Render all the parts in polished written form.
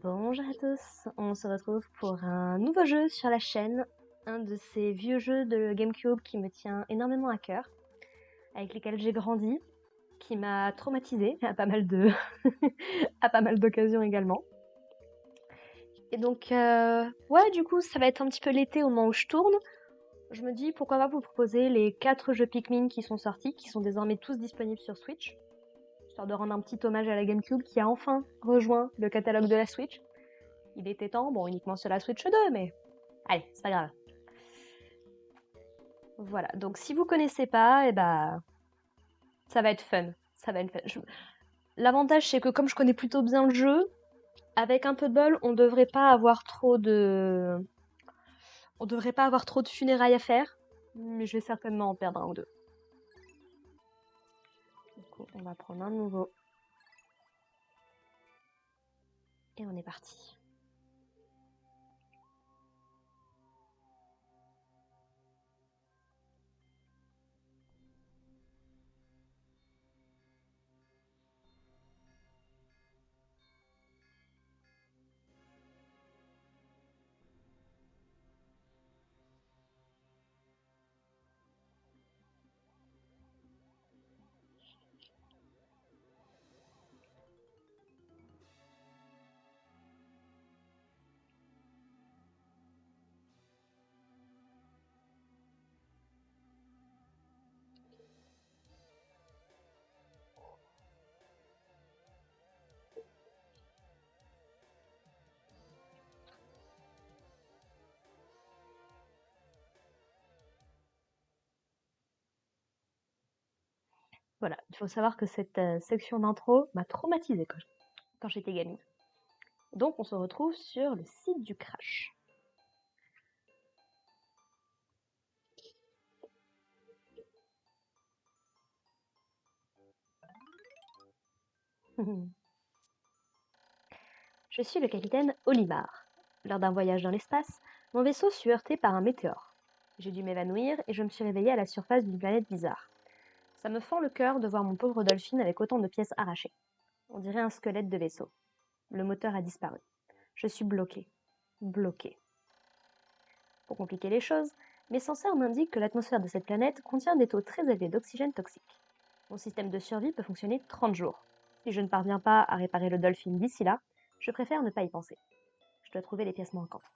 Bonjour à tous, on se retrouve pour un nouveau jeu sur la chaîne, un de ces vieux jeux de GameCube qui me tient énormément à cœur, avec lesquels j'ai grandi, qui m'a traumatisée à pas mal de à pas mal d'occasions également. Et donc ouais, du coup ça va être un petit peu l'été au moment où je tourne. Je me dis pourquoi pas vous proposer les 4 jeux Pikmin qui sont sortis, qui sont désormais tous disponibles sur Switch, histoire de rendre un petit hommage à la GameCube qui a enfin rejoint le catalogue de la Switch. Il était temps, bon uniquement sur la Switch 2, mais allez, c'est pas grave. Voilà, donc si vous connaissez pas, ça va être fun. Ça va être fun. L'avantage c'est que comme je connais plutôt bien le jeu, avec un peu de bol, on devrait pas avoir trop de funérailles à faire, mais je vais certainement en perdre un ou deux. Du coup, on va prendre un nouveau. Et on est parti. Voilà, il faut savoir que cette section d'intro m'a traumatisée quand j'étais gamine. Donc on se retrouve sur le site du Crash. Je suis le capitaine Olimar. Lors d'un voyage dans l'espace, mon vaisseau fut heurté par un météore. J'ai dû m'évanouir et je me suis réveillée à la surface d'une planète bizarre. Ça me fend le cœur de voir mon pauvre Dolphin avec autant de pièces arrachées. On dirait un squelette de vaisseau. Le moteur a disparu. Je suis bloquée. Bloquée. Pour compliquer les choses, mes senseurs m'indiquent que l'atmosphère de cette planète contient des taux très élevés d'oxygène toxique. Mon système de survie peut fonctionner 30 jours. Si je ne parviens pas à réparer le Dolphin d'ici là, je préfère ne pas y penser. Je dois trouver les pièces manquantes.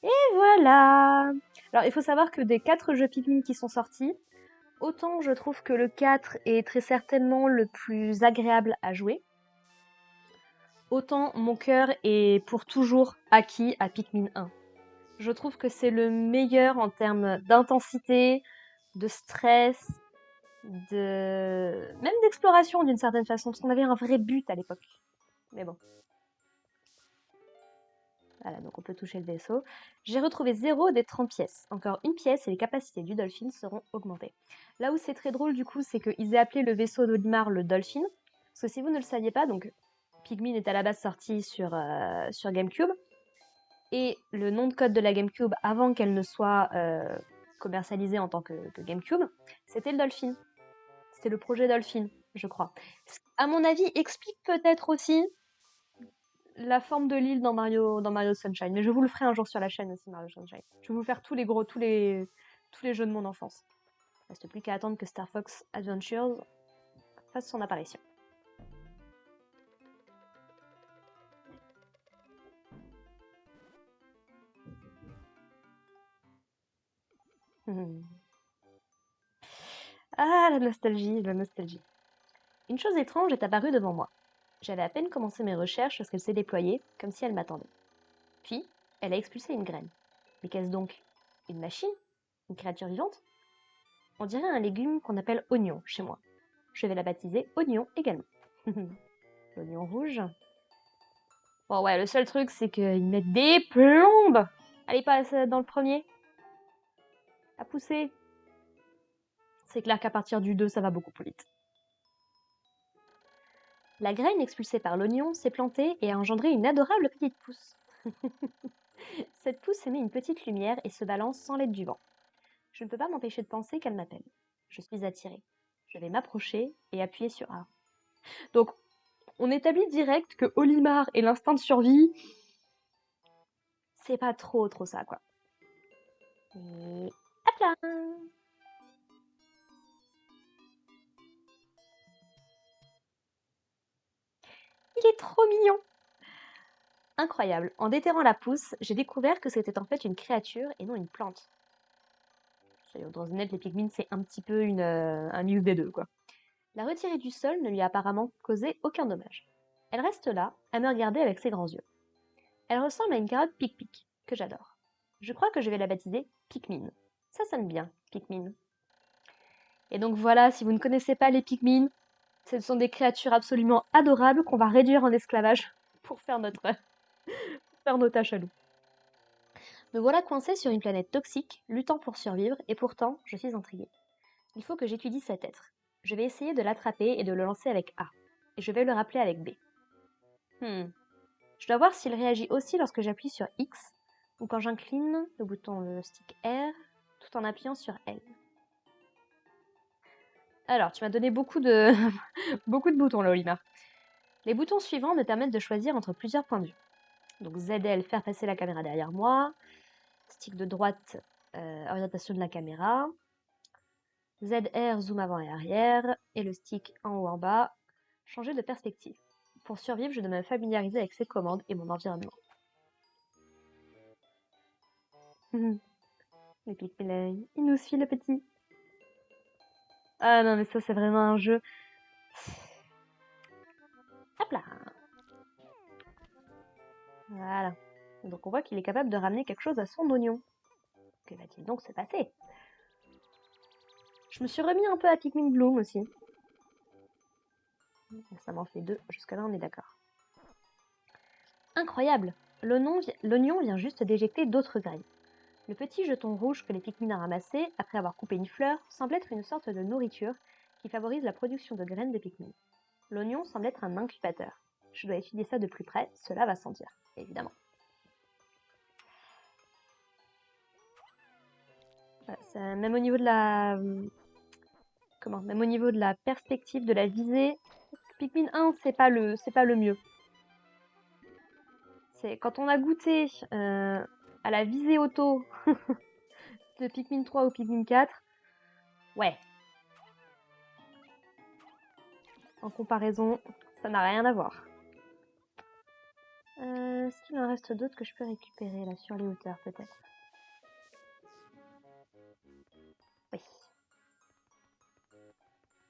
Et voilà! Alors il faut savoir que des 4 jeux Pikmin qui sont sortis, autant je trouve que le 4 est très certainement le plus agréable à jouer, autant mon cœur est pour toujours acquis à Pikmin 1. Je trouve que c'est le meilleur en termes d'intensité, de stress, même d'exploration d'une certaine façon, parce qu'on avait un vrai but à l'époque. Mais bon. Voilà, donc on peut toucher le vaisseau. J'ai retrouvé 0 des 30 pièces. Encore une pièce et les capacités du Dolphin seront augmentées. Là où c'est très drôle du coup, c'est qu'ils aient appelé le vaisseau d'Olimar le Dolphin. Parce que si vous ne le saviez pas, donc Pikmin est à la base sorti sur GameCube. Et le nom de code de la GameCube, avant qu'elle ne soit commercialisée en tant que GameCube, c'était le Dolphin. C'était le projet Dolphin, je crois. Ce qui, à mon avis, explique peut-être aussi la forme de l'île dans Mario Sunshine. Mais je vous le ferai un jour sur la chaîne aussi, Mario Sunshine. Je vais vous faire tous les jeux de mon enfance. Il ne reste plus qu'à attendre que Star Fox Adventures fasse son apparition. Ah, la nostalgie, la nostalgie. Une chose étrange est apparue devant moi. J'avais à peine commencé mes recherches lorsqu'elle s'est déployée, comme si elle m'attendait. Puis, elle a expulsé une graine. Mais qu'est-ce donc? Une machine? Une créature vivante? On dirait un légume qu'on appelle oignon chez moi. Je vais la baptiser oignon également. L'oignon rouge. Bon ouais, le seul truc c'est qu'ils mettent des plombes. Allez, passe dans le premier. À pousser. C'est clair qu'à partir du 2, ça va beaucoup plus vite. La graine expulsée par l'oignon s'est plantée et a engendré une adorable petite pousse. Cette pousse émet une petite lumière et se balance sans l'aide du vent. Je ne peux pas m'empêcher de penser qu'elle m'appelle. Je suis attirée. Je vais m'approcher et appuyer sur A. Donc, on établit direct que Olimar et l'instinct de survie, c'est pas trop ça, quoi. Et hop là! Il est trop mignon! Incroyable. En déterrant la pousse, j'ai découvert que c'était en fait une créature et non une plante. Soyons dans net, les pygmines, c'est un petit peu un mix des deux, quoi. La retirer du sol ne lui a apparemment causé aucun dommage. Elle reste là, à me regarder avec ses grands yeux. Elle ressemble à une carotte pic-pic, que j'adore. Je crois que je vais la baptiser Pikmin. Ça sonne bien, Pikmin. Et donc voilà, si vous ne connaissez pas les Pikmin, ce sont des créatures absolument adorables qu'on va réduire en esclavage pour faire faire nos tâches à nous. Me voilà coincée sur une planète toxique, luttant pour survivre, et pourtant, je suis intriguée. Il faut que j'étudie cet être. Je vais essayer de l'attraper et de le lancer avec A. Et je vais le rappeler avec B. Je dois voir s'il réagit aussi lorsque j'appuie sur X, ou quand j'incline le stick R, tout en appuyant sur L. Alors, tu m'as donné beaucoup de, beaucoup de boutons là, Olimar. Les boutons suivants me permettent de choisir entre plusieurs points de vue. Donc ZL, faire passer la caméra derrière moi. Stick de droite, orientation de la caméra. ZR, zoom avant et arrière. Et le stick en haut en bas, changer de perspective. Pour survivre, je dois me familiariser avec ces commandes et mon environnement. Le Pikmin, il nous suit le petit. Ah non, mais ça, c'est vraiment un jeu. Hop là! Voilà. Donc on voit qu'il est capable de ramener quelque chose à son oignon. Que va-t-il donc se passer? Je me suis remis un peu à Pikmin Bloom aussi. Ça m'en fait 2. Jusque là, on est d'accord. Incroyable! L'oignon vient juste d'éjecter d'autres graines. Le petit jeton rouge que les Pikmin a ramassé, après avoir coupé une fleur, semble être une sorte de nourriture qui favorise la production de graines de Pikmin. L'oignon semble être un incubateur. Je dois étudier ça de plus près, cela va sans dire, évidemment. Voilà, même au niveau de la... Même au niveau de la perspective, de la visée, Pikmin 1, c'est pas le mieux. C'est quand on a goûté à la visée auto de Pikmin 3 ou Pikmin 4, ouais. En comparaison, ça n'a rien à voir. Est-ce qu'il en reste d'autres que je peux récupérer là sur les hauteurs peut-être? Oui.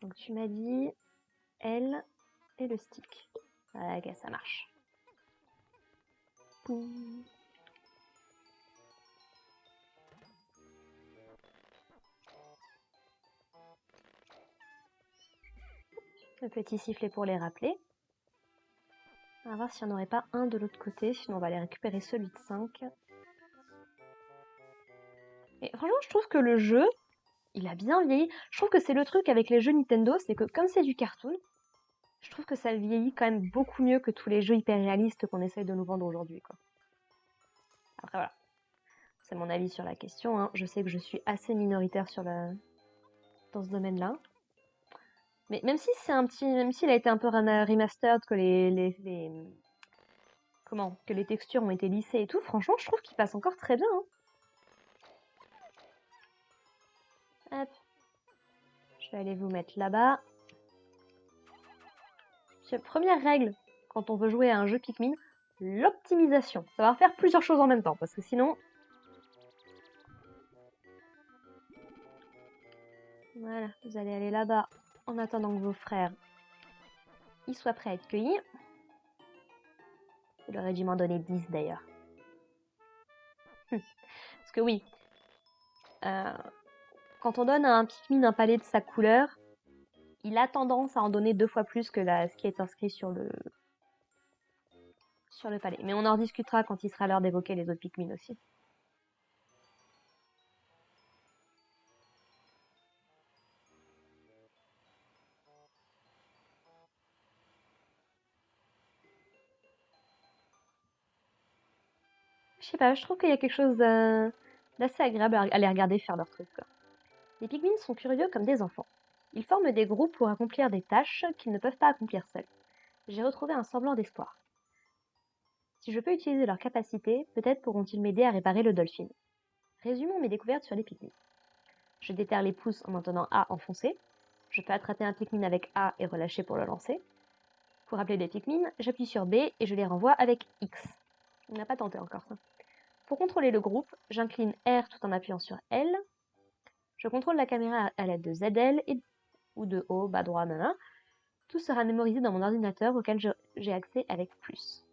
Donc tu m'as dit L et le stick. Ok, ça marche. Boum. Le petit sifflet pour les rappeler. On va voir s'il n'y en aurait pas un de l'autre côté, sinon on va aller récupérer celui de 5. Et franchement, je trouve que le jeu, il a bien vieilli. Je trouve que c'est le truc avec les jeux Nintendo, c'est que comme c'est du cartoon, je trouve que ça vieillit quand même beaucoup mieux que tous les jeux hyper réalistes qu'on essaye de nous vendre aujourd'hui, quoi. Après voilà, c'est mon avis sur la question, hein. Je sais que je suis assez minoritaire dans ce domaine-là. Mais même si même s'il a été un peu remastered, que que les textures ont été lissées et tout, franchement, je trouve qu'il passe encore très bien, hein. Hop. Je vais aller vous mettre là-bas. Première règle, quand on veut jouer à un jeu Pikmin, l'optimisation. Ça va faire plusieurs choses en même temps, parce que sinon... Voilà, vous allez aller là-bas en attendant que vos frères ils soient prêts à être cueillis. Il aurait dû m'en donner 10 d'ailleurs. Parce que oui, quand on donne à un Pikmin un palais de sa couleur, il a tendance à en donner 2 fois plus que ce qui est inscrit sur le palais. Mais on en rediscutera quand il sera l'heure d'évoquer les autres Pikmin aussi. Je sais pas, je trouve qu'il y a quelque chose d'assez agréable à les regarder faire leur truc, quoi. Les Pikmin sont curieux comme des enfants. Ils forment des groupes pour accomplir des tâches qu'ils ne peuvent pas accomplir seuls. J'ai retrouvé un semblant d'espoir. Si je peux utiliser leurs capacités, peut-être pourront-ils m'aider à réparer le dolphin. Résumons mes découvertes sur les Pikmin. Je déterre les pouces en maintenant A enfoncé. Je peux attraper un Pikmin avec A et relâcher pour le lancer. Pour appeler des Pikmin, j'appuie sur B et je les renvoie avec X. On n'a pas tenté encore ça. Pour contrôler le groupe, j'incline R tout en appuyant sur L. Je contrôle la caméra à l'aide de ZL ou de haut, bas droit, nana. Tout sera mémorisé dans mon ordinateur auquel j'ai accès avec plus.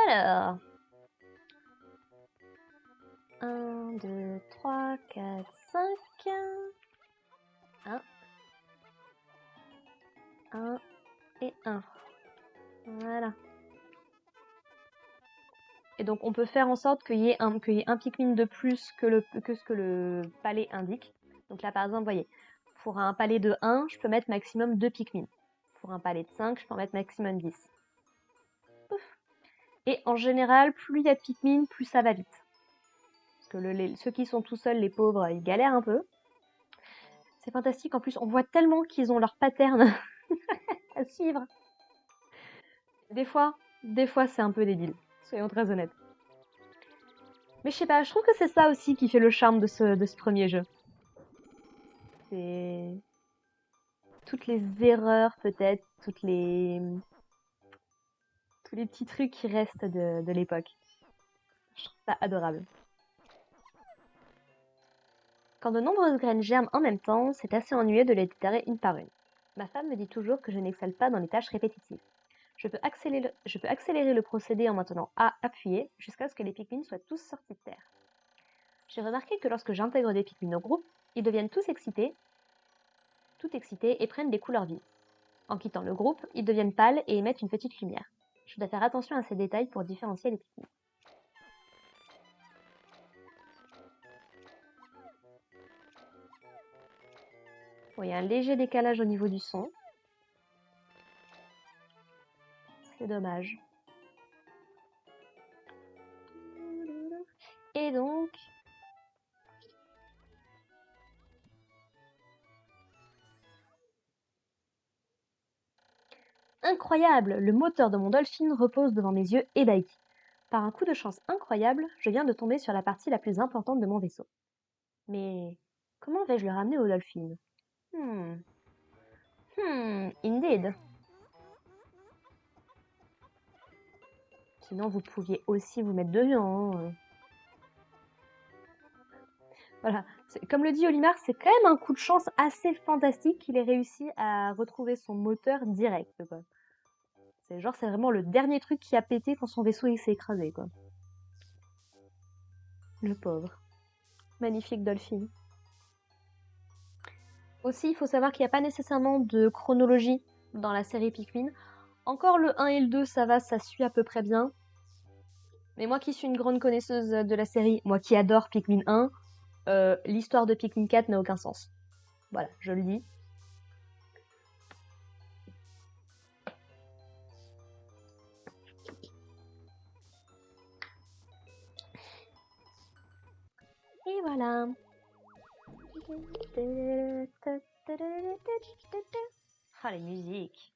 Alors, 1, 2, 3, 4, 5. 1, 1 et 1. Voilà. Et donc on peut faire en sorte qu'il y ait un Pikmin de plus que ce que le palais indique. Donc là par exemple, vous voyez, pour un palais de 1, je peux mettre maximum 2 Pikmin. Pour un palais de 5, je peux en mettre maximum 10. Ouf. Et en général, plus il y a de Pikmin, plus ça va vite. Parce que ceux qui sont tout seuls, les pauvres, ils galèrent un peu. C'est fantastique, en plus on voit tellement qu'ils ont leur pattern à suivre. Des fois c'est un peu débile, soyons très honnêtes. Mais je sais pas, je trouve que c'est ça aussi qui fait le charme de ce premier jeu. C'est toutes les erreurs peut-être, tous les petits trucs qui restent de l'époque. Je trouve ça adorable. Quand de nombreuses graines germent en même temps, c'est assez ennuyeux de les déterrer une par une. Ma femme me dit toujours que je n'excelle pas dans les tâches répétitives. Je peux accélérer le procédé en maintenant A appuyé jusqu'à ce que les Pikmin soient tous sortis de terre. J'ai remarqué que lorsque j'intègre des Pikmin au groupe, ils deviennent tout excités et prennent des couleurs vives. En quittant le groupe, ils deviennent pâles et émettent une petite lumière. Je dois faire attention à ces détails pour différencier les Pikmin. Bon, il y a un léger décalage au niveau du son. C'est dommage. Et donc... Incroyable! Le moteur de mon Dolphin repose devant mes yeux ébahis. Par un coup de chance incroyable, je viens de tomber sur la partie la plus importante de mon vaisseau. Mais comment vais-je le ramener au Dolphin? Indeed. Sinon, vous pouviez aussi vous mettre dedans. Hein. Voilà. Comme le dit Olimar, c'est quand même un coup de chance assez fantastique qu'il ait réussi à retrouver son moteur direct. Quoi. C'est vraiment le dernier truc qui a pété quand son vaisseau s'est écrasé. Quoi. Le pauvre. Magnifique Dolphin. Aussi, il faut savoir qu'il n'y a pas nécessairement de chronologie dans la série Pikmin. Encore le 1 et le 2, ça va, ça suit à peu près bien. Mais moi qui suis une grande connaisseuse de la série, moi qui adore Pikmin 1, l'histoire de Pikmin 4 n'a aucun sens. Voilà, je le dis. Et voilà. Ah, les musiques.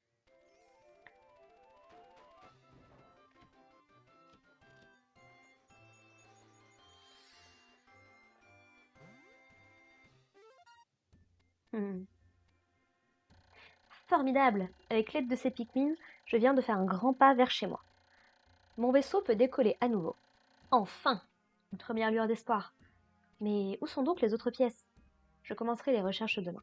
Formidable! Avec l'aide de ces Pikmin, je viens de faire un grand pas vers chez moi. Mon vaisseau peut décoller à nouveau. Enfin! Une première lueur d'espoir. Mais où sont donc les autres pièces? Je commencerai les recherches demain.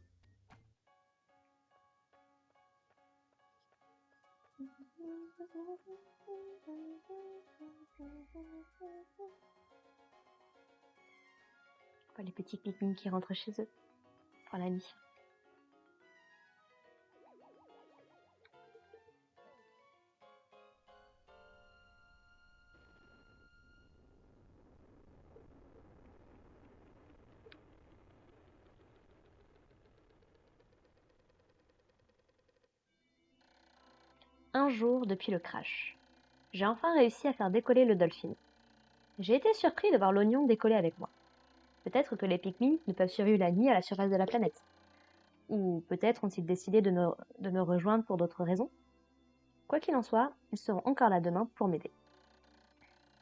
Les petits Pikmin qui rentrent chez eux pour la nuit. Un jour depuis le crash. J'ai enfin réussi à faire décoller le Dolphin. J'ai été surpris de voir l'oignon décoller avec moi. Peut-être que les Pikmin ne peuvent survivre la nuit à la surface de la planète. Ou peut-être ont-ils décidé de me rejoindre pour d'autres raisons. Quoi qu'il en soit, ils seront encore là demain pour m'aider.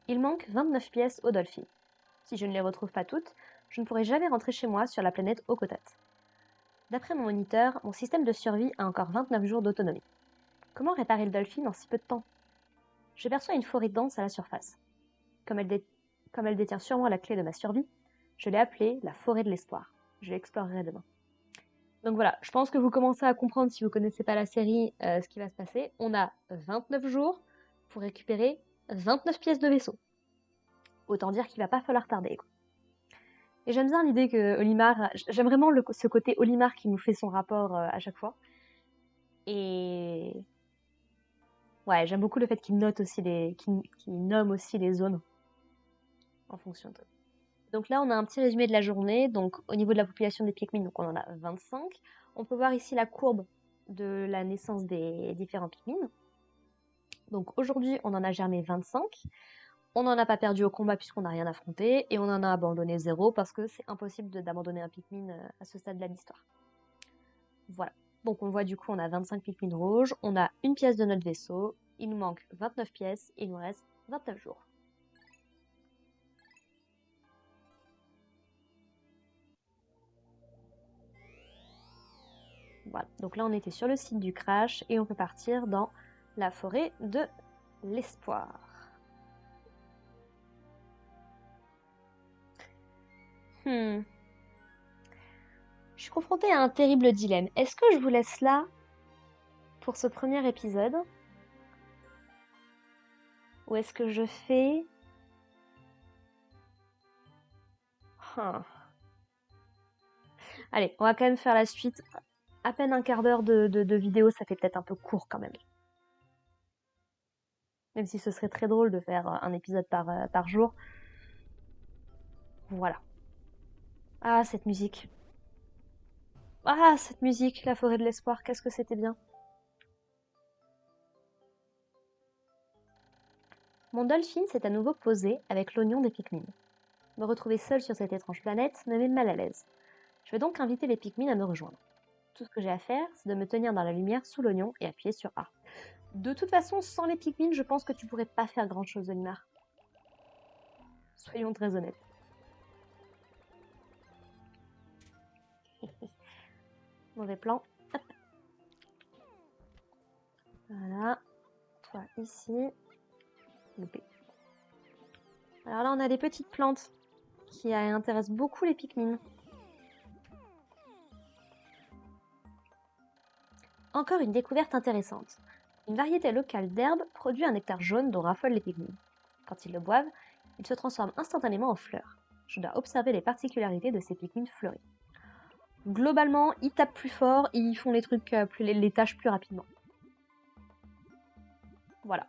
Il manque 29 pièces au Dolphin. Si je ne les retrouve pas toutes, je ne pourrai jamais rentrer chez moi sur la planète Okotat. D'après mon moniteur, mon système de survie a encore 29 jours d'autonomie. Comment réparer le Dolphin en si peu de temps? Je perçois une forêt dense à la surface. Comme elle détient sûrement la clé de ma survie, je l'ai appelée la forêt de l'espoir. Je l'explorerai demain. Donc voilà, je pense que vous commencez à comprendre, si vous ne connaissez pas la série, ce qui va se passer. On a 29 jours pour récupérer 29 pièces de vaisseau. Autant dire qu'il va pas falloir tarder, quoi. Et j'aime bien l'idée que Olimar... J'aime vraiment ce côté Olimar qui nous fait son rapport à chaque fois. Et... Ouais, j'aime beaucoup le fait qu'il note aussi qu'il nomme aussi les zones en fonction de... Donc là, on a un petit résumé de la journée. Donc au niveau de la population des Pikmin, donc on en a 25. On peut voir ici la courbe de la naissance des différents Pikmin. Donc aujourd'hui, on en a germé 25. On n'en a pas perdu au combat puisqu'on n'a rien affronté. Et on en a abandonné 0 parce que c'est impossible d'abandonner un Pikmin à ce stade de l'histoire. Voilà. Donc on voit du coup, on a 25 Pikmin rouges. On a une pièce de notre vaisseau. Il nous manque 29 pièces. Il nous reste 29 jours. Voilà, donc là on était sur le site du crash et on peut partir dans la forêt de l'espoir. Je suis confrontée à un terrible dilemme. Est-ce que je vous laisse là pour ce premier épisode? Ou est-ce que je fais... Allez, on va quand même faire la suite. À peine un quart d'heure de vidéo, ça fait peut-être un peu court quand même. Même si ce serait très drôle de faire un épisode par jour. Voilà. Ah, cette musique. Ah, cette musique, la forêt de l'espoir, qu'est-ce que c'était bien. Mon Dolphin s'est à nouveau posé avec l'oignon des Pikmin. Me retrouver seule sur cette étrange planète me met mal à l'aise. Je vais donc inviter les Pikmin à me rejoindre. Tout ce que j'ai à faire, c'est de me tenir dans la lumière sous l'oignon et appuyer sur A. De toute façon, sans les Pikmin, je pense que tu pourrais pas faire grand-chose, Olimar. Soyons très honnêtes. Mauvais plan. Hop. Voilà. Toi ici. Loupé. Alors là, on a des petites plantes qui intéressent beaucoup les Pikmin. Encore une découverte intéressante. Une variété locale d'herbes produit un nectar jaune dont raffolent les Pikmin. Quand ils le boivent, ils se transforment instantanément en fleurs. Je dois observer les particularités de ces Pikmin fleuris. Globalement, ils tapent plus fort, ils font les trucs, les tâches plus rapidement. Voilà.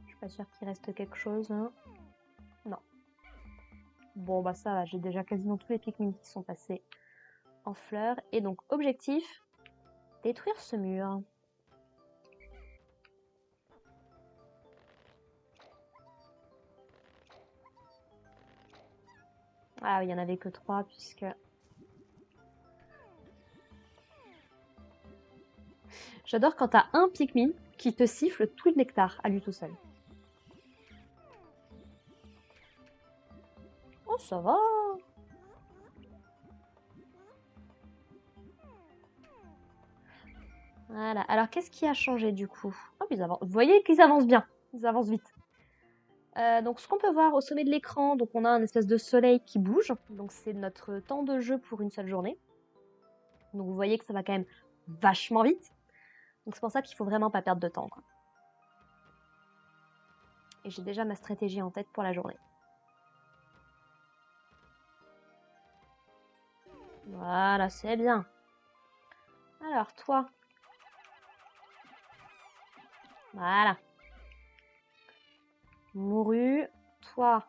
Je suis pas sûre qu'il reste quelque chose. Hein. Non. Bon, bah ça va, j'ai déjà quasiment tous les Pikmin qui sont passés en fleurs. Et donc, objectif, détruire ce mur. Ah, il n'y en avait que 3 puisque... J'adore quand t'as un Pikmin qui te siffle tout le nectar à lui tout seul. Oh, ça va. Voilà. Alors, qu'est-ce qui a changé du coup? Oh, vous voyez qu'ils avancent bien. Ils avancent vite. Donc, ce qu'on peut voir au sommet de l'écran, donc on a un espèce de soleil qui bouge. Donc, c'est notre temps de jeu pour une seule journée. Donc, vous voyez que ça va quand même vachement vite. Donc, c'est pour ça qu'il faut vraiment pas perdre de temps, quoi. Et j'ai déjà ma stratégie en tête pour la journée. Voilà, c'est bien. Alors, toi. Voilà. Mouru. Toi.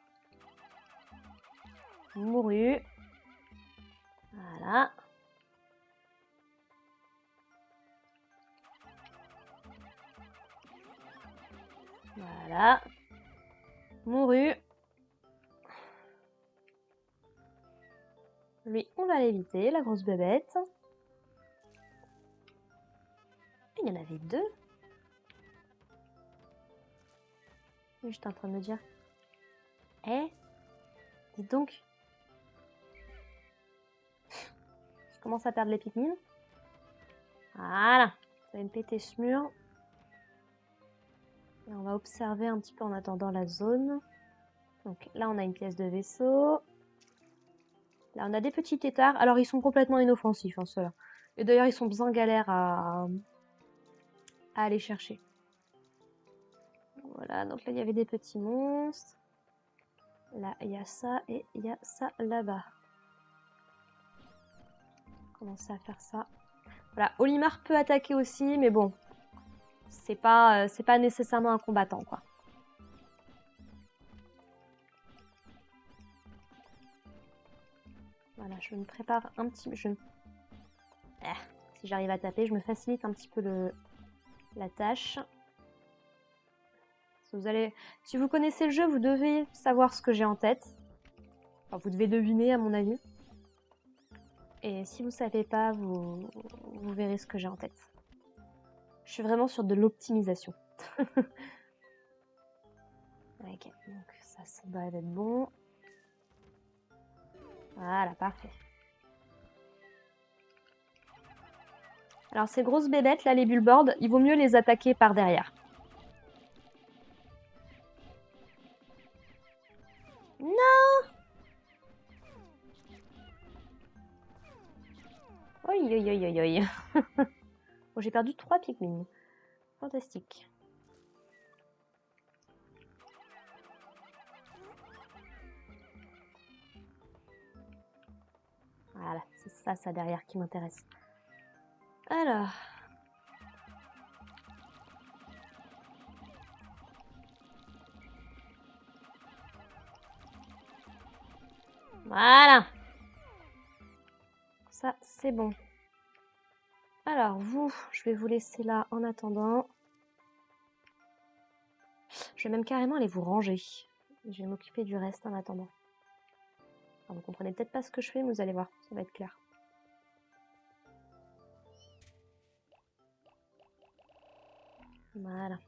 Mouru. Voilà. Voilà. Mouru. Lui, on va l'éviter, la grosse bébête. Il y en avait deux. J'étais en train de me dire. Eh, dites donc. Je commence à perdre les Pikmin. Voilà. Ça va me péter ce mur. Et on va observer un petit peu en attendant la zone. Donc là, on a une pièce de vaisseau. Là, on a des petits têtards. Alors, ils sont complètement inoffensifs, hein, ceux-là. Et d'ailleurs, ils sont bien galères à aller chercher. Voilà, donc là, il y avait des petits monstres. Là, il y a ça et il y a ça là-bas. Commencer à faire ça. Voilà, Olimar peut attaquer aussi, mais bon. C'est pas nécessairement un combattant, quoi. Voilà, je me prépare un petit... si j'arrive à taper, je me facilite un petit peu la tâche. Si vous connaissez le jeu, vous devez savoir ce que j'ai en tête. Enfin, vous devez deviner, à mon avis. Et si vous savez pas, vous verrez ce que j'ai en tête. Je suis vraiment sur de l'optimisation. Ok, donc ça doit être bon. Voilà, parfait. Alors ces grosses bébêtes, là, les bullboards, il vaut mieux les attaquer par derrière. Non! Oi, oi, oi, oi, oi. Bon, j'ai perdu 3 Pikmin. Fantastique. Voilà, c'est ça derrière qui m'intéresse. Alors... Voilà. Ça, c'est bon. Alors, vous, je vais vous laisser là en attendant. Je vais même carrément aller vous ranger. Je vais m'occuper du reste en attendant. Alors, vous comprenez peut-être pas ce que je fais, mais vous allez voir, ça va être clair. Voilà.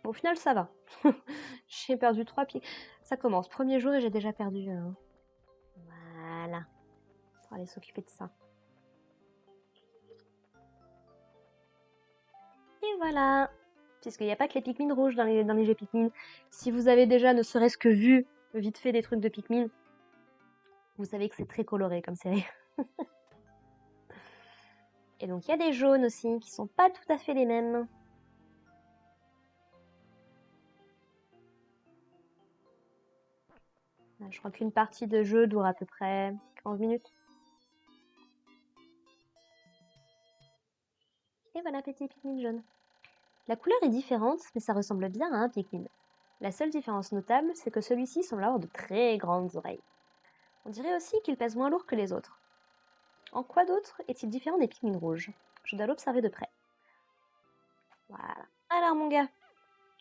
Bon, au final, ça va. J'ai perdu 3 pieds. Ça commence. Premier jour et j'ai déjà perdu un. Voilà. On va aller s'occuper de ça. Et voilà. Puisqu'il n'y a pas que les Pikmin rouges dans les jeux Pikmin. Si vous avez déjà ne serait-ce que vu vite fait des trucs de Pikmin, vous savez que c'est très coloré comme série. Et donc il y a des jaunes aussi qui sont pas tout à fait les mêmes. Je crois qu'une partie de jeu dure à peu près 15 minutes. Et voilà, petit Pikmin jaune. La couleur est différente, mais ça ressemble bien à un Pikmin. La seule différence notable, c'est que celui-ci semble avoir de très grandes oreilles. On dirait aussi qu'il pèse moins lourd que les autres. En quoi d'autre est-il différent des Pikmin rouges? Je dois l'observer de près. Voilà. Alors mon gars,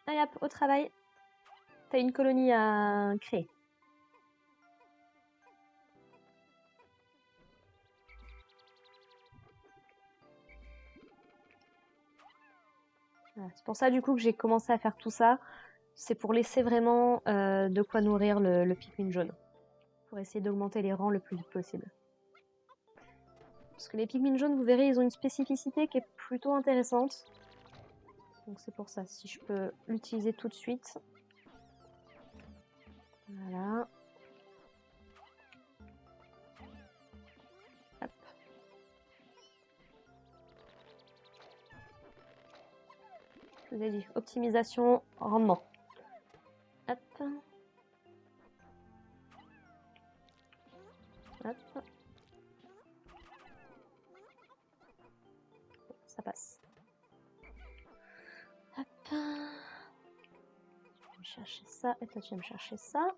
allez hop, au travail. T'as une colonie à créer. Voilà. C'est pour ça du coup que j'ai commencé à faire tout ça. C'est pour laisser vraiment de quoi nourrir le Pikmin jaune. Pour essayer d'augmenter les rangs le plus vite possible. Parce que les Pikmin jaunes, vous verrez, ils ont une spécificité qui est plutôt intéressante. Donc c'est pour ça, si je peux l'utiliser tout de suite. Voilà. Hop. Je vous ai dit, optimisation, rendement. Hop. Hop. Ça passe. Hop. Je vais me chercher ça, et toi tu vas me chercher ça.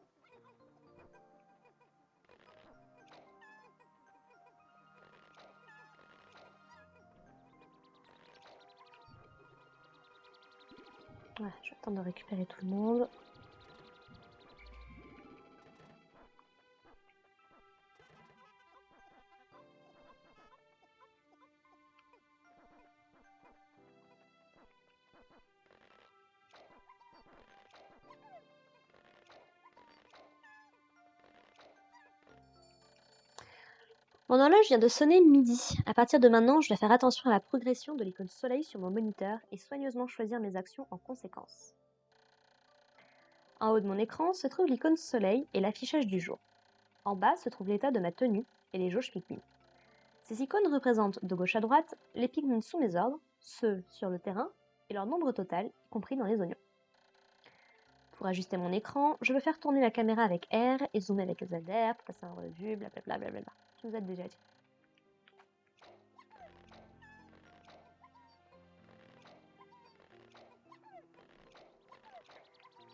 Ouais, je vais attendre de récupérer tout le monde. Mon horloge vient de sonner midi. À partir de maintenant, je dois faire attention à la progression de l'icône soleil sur mon moniteur et soigneusement choisir mes actions en conséquence. En haut de mon écran se trouve l'icône soleil et l'affichage du jour. En bas se trouve l'état de ma tenue et les jauges Pikmin. Ces icônes représentent de gauche à droite les Pikmin sous mes ordres, ceux sur le terrain et leur nombre total, y compris dans les oignons. Pour ajuster mon écran, je veux faire tourner la caméra avec R et zoomer avec ZR pour passer en revue, blablabla. Blablabla. Je vous ai déjà dit.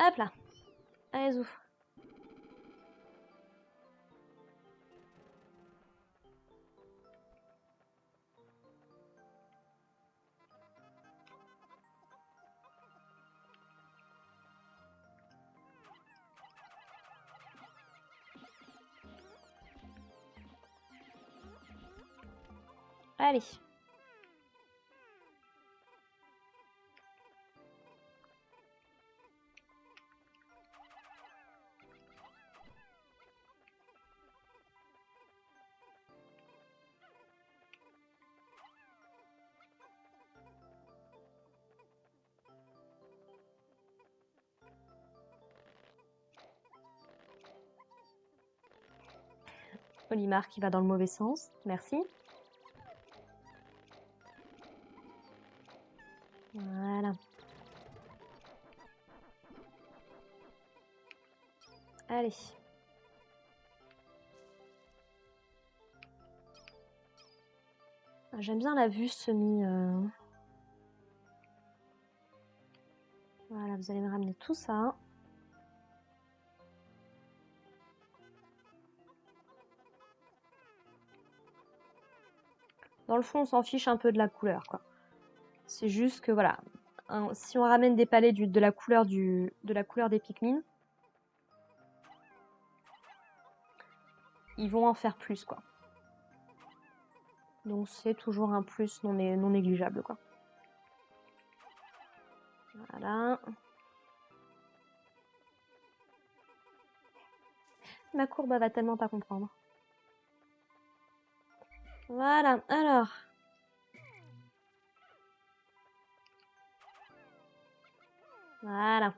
Hop là. Allez, ouf. Allez. Olimar qui va dans le mauvais sens. Merci. Voilà. Allez. J'aime bien la vue semi... Voilà, vous allez me ramener tout ça. Dans le fond, on s'en fiche un peu de la couleur, quoi. C'est juste que, voilà, si on ramène des palets de la couleur des Pikmin, ils vont en faire plus, quoi. Donc c'est toujours un plus non négligeable, quoi. Voilà. Ma courbe va tellement pas comprendre. Voilà, alors. Voilà.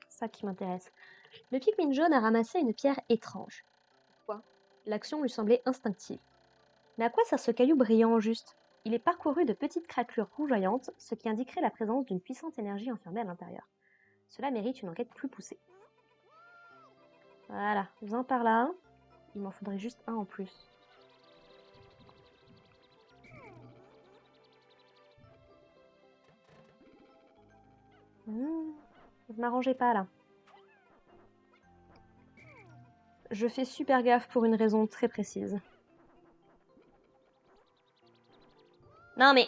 Ça qui m'intéresse. Le Pikmin jaune a ramassé une pierre étrange. Pourquoi? L'action lui semblait instinctive. Mais à quoi sert ce caillou brillant au juste? Il est parcouru de petites craquelures rougeoyantes, ce qui indiquerait la présence d'une puissante énergie enfermée à l'intérieur. Cela mérite une enquête plus poussée. Voilà, viens par là. Il m'en faudrait juste un en plus. Vous m'arrangez pas là. Je fais super gaffe pour une raison très précise. Non mais...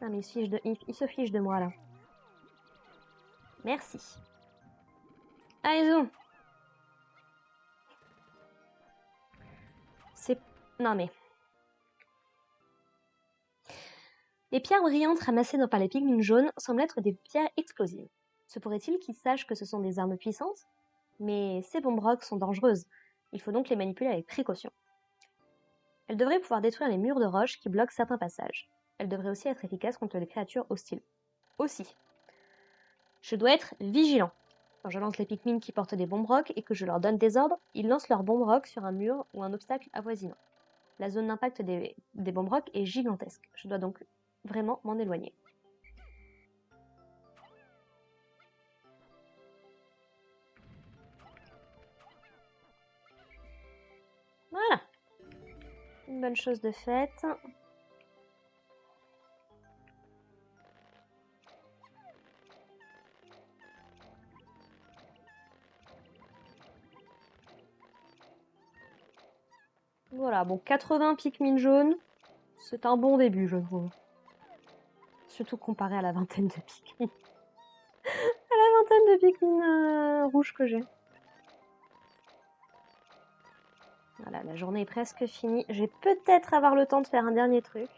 Non mais il se fiche de moi là. Merci. Allez, zoom. C'est... Non mais... Les pierres brillantes ramassées par les Pikmin jaunes semblent être des pierres explosives. Se pourrait-il qu'ils sachent que ce sont des armes puissantes? Mais ces bombes rocs sont dangereuses. Il faut donc les manipuler avec précaution. Elles devraient pouvoir détruire les murs de roche qui bloquent certains passages. Elles devraient aussi être efficaces contre les créatures hostiles. Aussi. Je dois être vigilant. Quand je lance les Pikmin qui portent des bombes rocs et que je leur donne des ordres, ils lancent leurs bombes rocs sur un mur ou un obstacle avoisinant. La zone d'impact des bombes rocs est gigantesque. Je dois donc vraiment m'en éloigner. Voilà. Une bonne chose de faite. Voilà, bon, 80 Pikmin jaunes, c'est un bon début, je trouve. Surtout comparé à la vingtaine de Pikmin. À la vingtaine de Pikmin rouges que j'ai. Voilà, la journée est presque finie. Je vais peut-être avoir le temps de faire un dernier truc.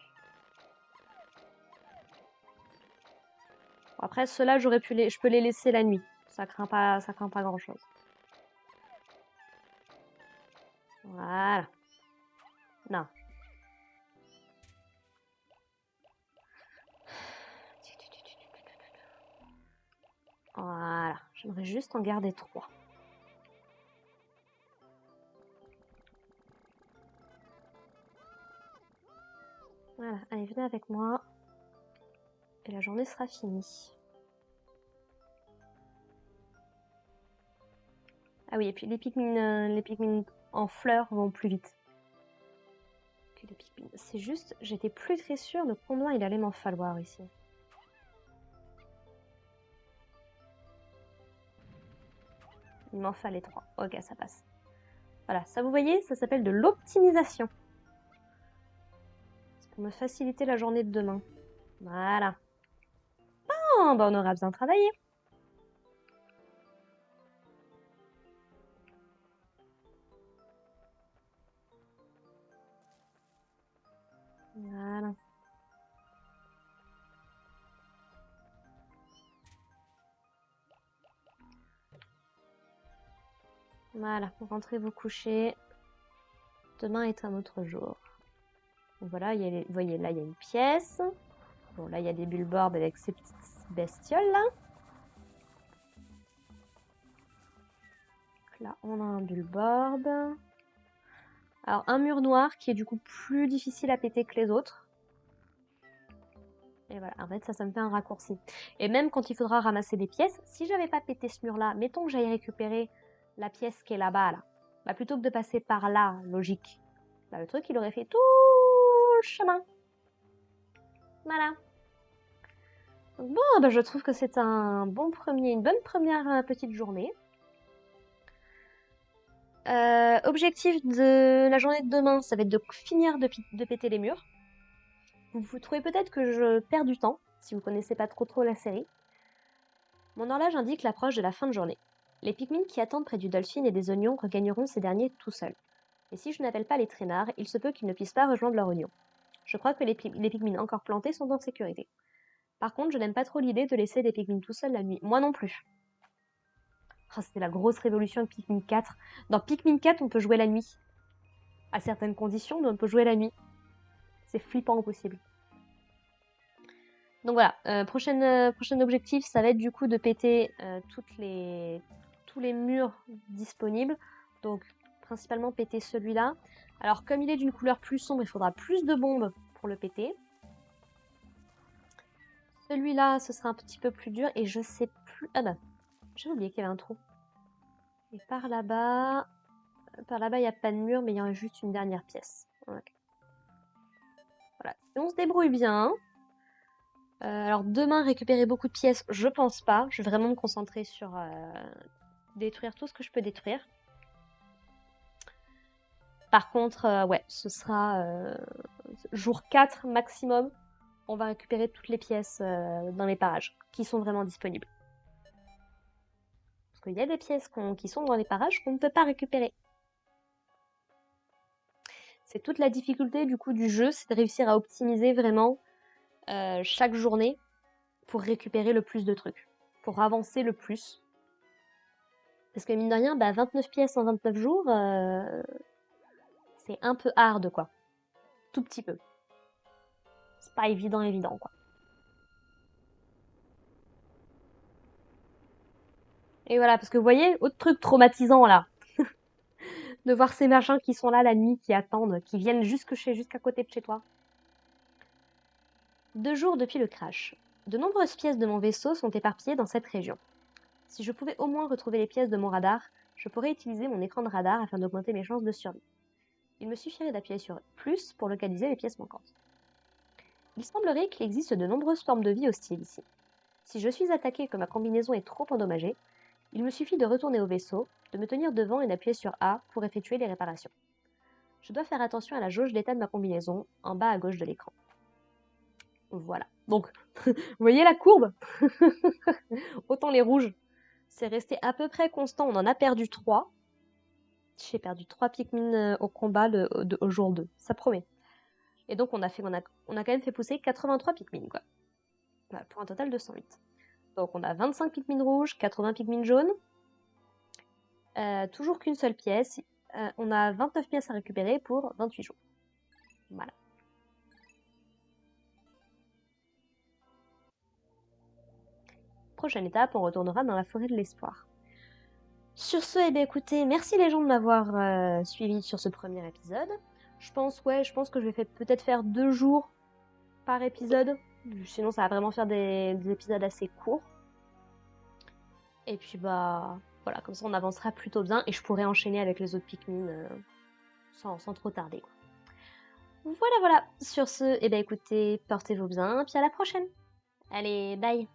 Bon, après, ceux-là, je peux les laisser la nuit. Ça craint pas grand-chose. Voilà. Non. Voilà. J'aimerais juste en garder 3. Voilà. Allez, venez avec moi. Et la journée sera finie. Ah oui, et puis les Pikmin en fleurs vont plus vite que les Pikmin. C'est juste, j'étais plus très sûre de combien il allait m'en falloir ici. Il m'en fallait 3. Ok, ça passe. Voilà, ça vous voyez, ça s'appelle de l'optimisation. C'est pour me faciliter la journée de demain. Voilà. Oh, bah on aura bien travaillé. Voilà. Voilà, rentrez vous coucher. Demain est un autre jour. Donc voilà, vous voyez, là il y a une pièce. Bon, là il y a des billboards avec ces petites bestioles là. Donc là, on a un billboard. Alors, un mur noir qui est du coup plus difficile à péter que les autres. Et voilà, en fait, ça me fait un raccourci. Et même quand il faudra ramasser des pièces, si j'avais pas pété ce mur-là, mettons que j'aille récupérer la pièce qui est là-bas, là. Bah, plutôt que de passer par là, logique, bah, le truc, il aurait fait tout le chemin. Voilà. Donc, bon, bah, je trouve que c'est une bonne première petite journée. Objectif de la journée de demain, ça va être de finir de péter les murs. Vous trouvez peut-être que je perds du temps, si vous connaissez pas trop la série. Mon horloge indique l'approche de la fin de journée. Les Pikmin qui attendent près du Dolphin et des oignons regagneront ces derniers tout seuls. Et si je n'appelle pas les traînards, il se peut qu'ils ne puissent pas rejoindre leur oignon. Je crois que les Pikmin encore plantés sont en sécurité. Par contre, je n'aime pas trop l'idée de laisser des Pikmin tout seuls la nuit. Moi non plus. Oh, c'était la grosse révolution de Pikmin 4. Dans Pikmin 4, on peut jouer la nuit. À certaines conditions, mais on peut jouer la nuit. C'est flippant au possible. Donc voilà, prochain objectif, ça va être du coup de péter tous les murs disponibles. Donc principalement péter celui-là. Alors comme il est d'une couleur plus sombre, il faudra plus de bombes pour le péter. Celui-là, ce sera un petit peu plus dur et je sais plus... Ah bah, j'ai oublié qu'il y avait un trou. Et par là-bas, il n'y a pas de mur, mais il y a juste une dernière pièce. Okay. Voilà, si on se débrouille bien... alors demain, récupérer beaucoup de pièces, je pense pas. Je vais vraiment me concentrer sur détruire tout ce que je peux détruire. Par contre, ouais, ce sera jour 4 maximum. On va récupérer toutes les pièces dans les parages qui sont vraiment disponibles. Parce qu'il y a des pièces qui sont dans les parages qu'on ne peut pas récupérer. C'est toute la difficulté du coup du jeu, c'est de réussir à optimiser vraiment chaque journée pour récupérer le plus de trucs, pour avancer le plus. Parce que mine de rien, 29 pièces en 29 jours, c'est un peu hard quoi. Tout petit peu. C'est pas évident quoi. Et voilà, parce que vous voyez, autre truc traumatisant là. De voir ces machins qui sont là la nuit, qui attendent, qui viennent jusqu'à côté de chez toi. 2 jours depuis le crash. De nombreuses pièces de mon vaisseau sont éparpillées dans cette région. Si je pouvais au moins retrouver les pièces de mon radar, je pourrais utiliser mon écran de radar afin d'augmenter mes chances de survie. Il me suffirait d'appuyer sur plus pour localiser les pièces manquantes. Il semblerait qu'il existe de nombreuses formes de vie hostiles ici. Si je suis attaqué et que ma combinaison est trop endommagée, il me suffit de retourner au vaisseau, de me tenir devant et d'appuyer sur A pour effectuer les réparations. Je dois faire attention à la jauge d'état de ma combinaison, en bas à gauche de l'écran. Voilà. Donc, vous voyez la courbe? Autant les rouges, c'est resté à peu près constant. On en a perdu 3. J'ai perdu 3 Pikmin au combat au jour 2. Ça promet. Et donc, on a quand même fait pousser 83 Pikmin, quoi. Voilà, pour un total de 108. Donc on a 25 Pikmin rouges, 80 Pikmin jaunes. Toujours qu'une seule pièce. On a 29 pièces à récupérer pour 28 jours. Voilà. Prochaine étape, on retournera dans la forêt de l'espoir. Sur ce, eh bien, écoutez, merci les gens de m'avoir suivi sur ce premier épisode. Je pense que je vais peut-être faire 2 jours par épisode. Sinon, ça va vraiment faire des épisodes assez courts. Et puis, bah, voilà, comme ça, on avancera plutôt bien et je pourrai enchaîner avec les autres Pikmin sans trop tarder, quoi. Voilà, voilà. Sur ce, eh bien, écoutez, portez-vous bien, puis à la prochaine. Allez, bye!